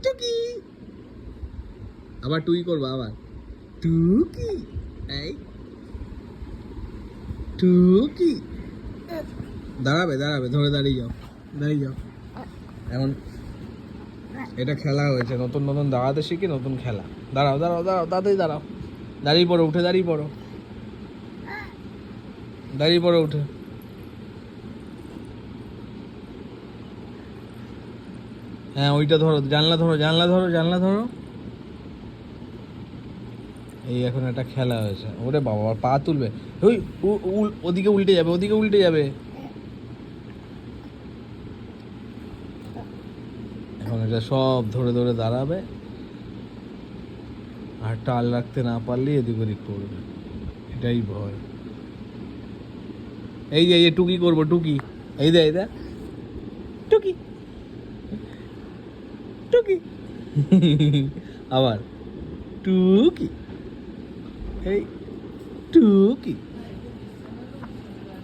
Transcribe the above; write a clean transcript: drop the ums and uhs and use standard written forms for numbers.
টুকি, আবার টুই করবো, আবার টুকি, এই টুকি। দাঁড়াবে দাঁড়াবে, ধরে দাঁড়িয়ে যাও, দাঁড়িয়ে যাও। এখন এটা খেলা হয়েছে, নতুন নতুন দাঁড়াতে শিখে নতুন খেলা। দাঁড়াও দাঁড়াও দাঁড়াও, তাড়াতাড়ি দাঁড়াও, দাঁড়িয়ে পড়ো, উঠে দাঁড়িয়ে পড়ো, দাঁড়িয়ে পড়ো উঠে। হ্যাঁ ওইটা ধরো, জানলা ধরো, জানলা ধরো, জানলা ধরো। এই এখন একটা খেলা হয়েছে। ওরে বাবা, পা তুলবে, ওই ওদিকে উল্টে যাবে, ওদিকে উল্টে যাবে। এখন এটা সব ধরে ধরে দাঁড়াবে, আর টাল রাখতে না পারলে এদিক ওদিক করবে, এটাই ভয়। এই যে এই টুকি করবো, টুকি, এই দে, এই দে, টুকি, টুকি। আবার টুকি, এই টুকি।